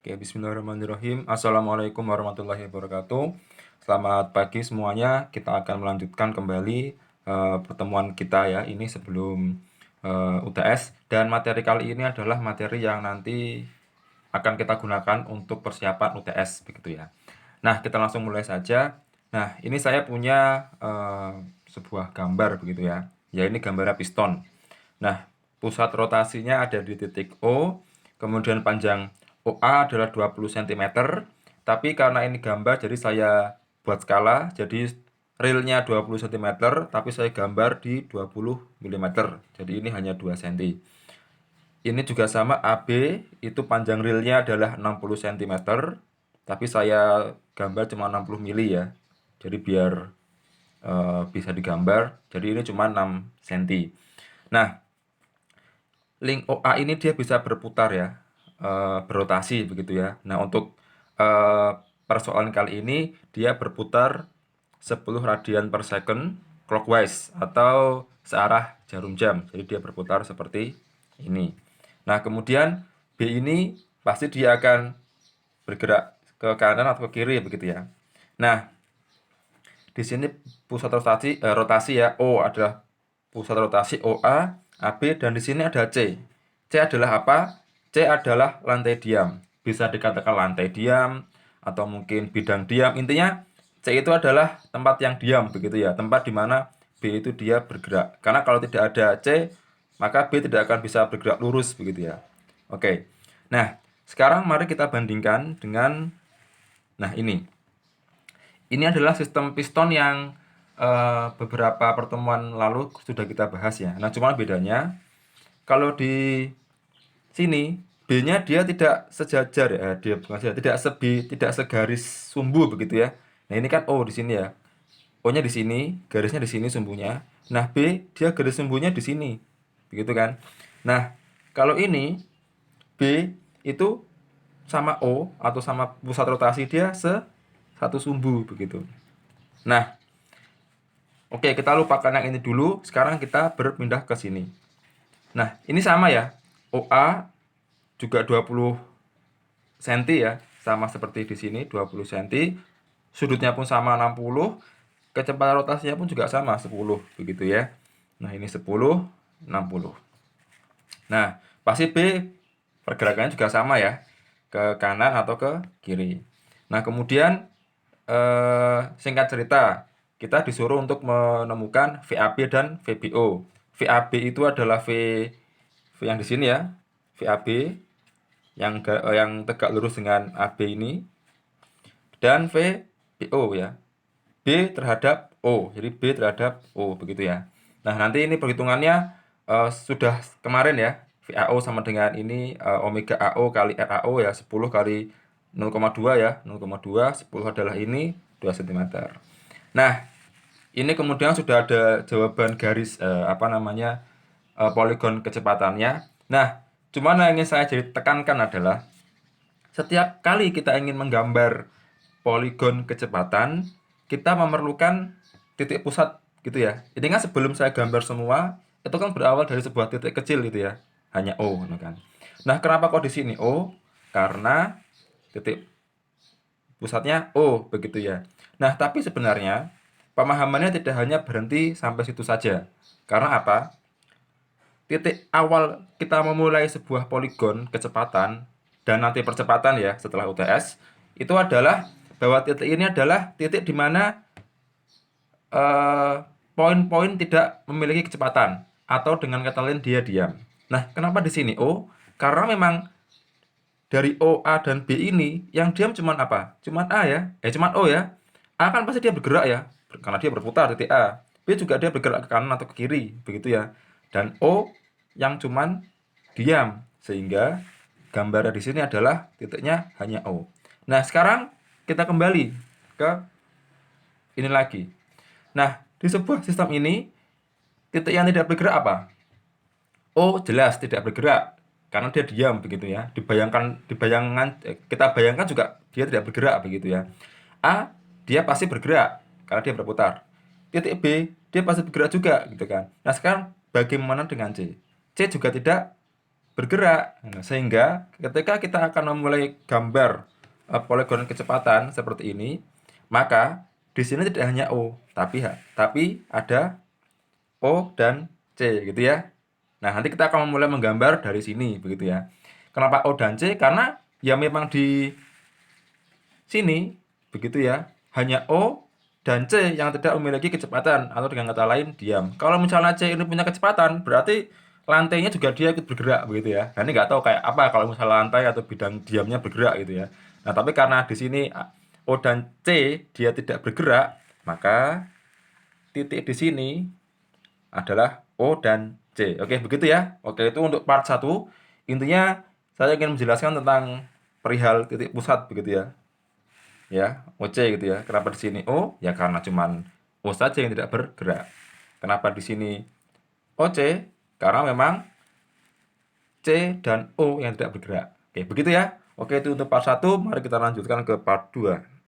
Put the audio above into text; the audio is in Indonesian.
Oke, bismillahirrahmanirrahim. Assalamualaikum warahmatullahi wabarakatuh. Selamat pagi semuanya. Kita akan melanjutkan kembali pertemuan kita ya. Ini sebelum UTS dan materi kali ini adalah materi yang nanti akan kita gunakan untuk persiapan UTS begitu ya. Nah, kita langsung mulai saja. Nah, ini saya punya sebuah gambar begitu ya. Ya, ini gambarnya piston. Nah, pusat rotasinya ada di titik O, kemudian panjang OA adalah 20 cm, tapi karena ini gambar jadi saya buat skala, jadi realnya 20 cm, tapi saya gambar di 20 mm, jadi ini hanya 2 cm. Ini juga sama, AB itu panjang realnya adalah 60 cm, tapi saya gambar cuma 60 mili ya, jadi biar bisa digambar, jadi ini cuma 6 cm. Nah, link OA ini dia bisa berputar ya, berotasi begitu ya. Nah, untuk persoalan kali ini dia berputar 10 radian per second clockwise atau searah jarum jam. Jadi dia berputar seperti ini. Nah, kemudian B ini pasti dia akan bergerak ke kanan atau ke kiri begitu ya. Nah, di sini pusat rotasi ya, O adalah pusat rotasi OA, AB, dan di sini ada C. C adalah apa? C adalah lantai diam. Bisa dikatakan lantai diam atau mungkin bidang diam. Intinya C itu adalah tempat yang diam begitu ya, tempat di mana B itu dia bergerak. Karena kalau tidak ada C, maka B tidak akan bisa bergerak lurus begitu ya. Oke. Nah, sekarang mari kita bandingkan dengan ini. Ini adalah sistem piston yang beberapa pertemuan lalu sudah kita bahas ya. Nah, cuma bedanya kalau di sini B-nya dia tidak sejajar ya, dia bukan sejajar, tidak segaris sumbu begitu ya. Nah, ini kan O di sini ya. O-nya di sini, garisnya di sini sumbunya. Nah, B dia garis sumbunya di sini. Begitu kan? Nah, kalau ini B itu sama O atau sama pusat rotasi dia satu sumbu begitu. Nah, oke, kita lupakan yang ini dulu. Sekarang kita berpindah ke sini. Nah, ini sama ya. OA juga 20 cm ya. Sama seperti di sini, 20 cm. Sudutnya pun sama 60. Kecepatan rotasinya pun juga sama, 10. Begitu ya. Nah, ini 10, 60. Nah, pasti B pergerakannya juga sama ya. Ke kanan atau ke kiri. Nah, kemudian singkat cerita, kita disuruh untuk menemukan VAB dan VBO. VAB itu adalah V yang di sini ya, VAB yang tegak lurus dengan AB ini, dan VBO ya, B terhadap O, jadi B terhadap O begitu ya. Nah, nanti ini perhitungannya sudah kemarin ya, VAO sama dengan ini omega AO kali RAO ya, 10 kali 0,2 ya, 0,2, 10 adalah ini 2 cm. Nah, ini kemudian sudah ada jawaban garis poligon kecepatannya. Nah, cuman yang ingin saya jadi tekankan adalah setiap kali kita ingin menggambar poligon kecepatan, kita memerlukan titik pusat gitu ya. Ini kan sebelum saya gambar semua, itu kan berawal dari sebuah titik kecil gitu ya. Hanya O kan. Nah, kenapa kok di sini O? Karena titik pusatnya O begitu ya. Nah, tapi sebenarnya pemahamannya tidak hanya berhenti sampai situ saja. Karena apa? Titik awal kita memulai sebuah poligon kecepatan dan nanti percepatan ya setelah UTS itu adalah bahwa titik ini adalah titik di mana poin-poin tidak memiliki kecepatan atau dengan kata lain dia diam. Nah, kenapa di sini O? Karena memang dari O, A, dan B ini yang diam cuma apa? Cuma A ya? Cuma O ya? A kan pasti dia bergerak ya, karena dia berputar titik A. B juga dia bergerak ke kanan atau ke kiri, begitu ya. Dan O yang cuman diam, sehingga gambarnya di sini adalah titiknya hanya O. Nah, sekarang kita kembali ke ini lagi. Nah, di sebuah sistem ini, titik yang tidak bergerak apa? O jelas tidak bergerak karena dia diam begitu ya. Kita bayangkan juga dia tidak bergerak begitu ya. A dia pasti bergerak karena dia berputar. Titik B dia pasti bergerak juga gitu kan. Nah, sekarang bagaimana dengan C? C juga tidak bergerak. Nah, sehingga ketika kita akan memulai gambar poligon kecepatan seperti ini, maka di sini tidak hanya O, tapi ada O dan C gitu ya. Nah, nanti kita akan mulai menggambar dari sini begitu ya. Kenapa O dan C? Karena ya memang di sini begitu ya. Hanya O dan C yang tidak memiliki kecepatan atau dengan kata lain diam. Kalau misalnya C ini punya kecepatan, berarti lantainya juga dia ikut bergerak begitu ya. Nah, ini nggak tahu kayak apa kalau misalnya lantai atau bidang diamnya bergerak gitu ya. Nah, tapi karena di sini O dan C dia tidak bergerak, maka titik di sini adalah O dan C. Oke, begitu ya. Oke, itu untuk part 1. Intinya saya ingin menjelaskan tentang perihal titik pusat begitu ya. Ya, OC gitu ya. Kenapa di sini O? Ya karena cuman O saja yang tidak bergerak. Kenapa di sini OC? Karena memang C dan O yang tidak bergerak. Oke, begitu ya. Oke, itu untuk part 1. Mari kita lanjutkan ke part 2.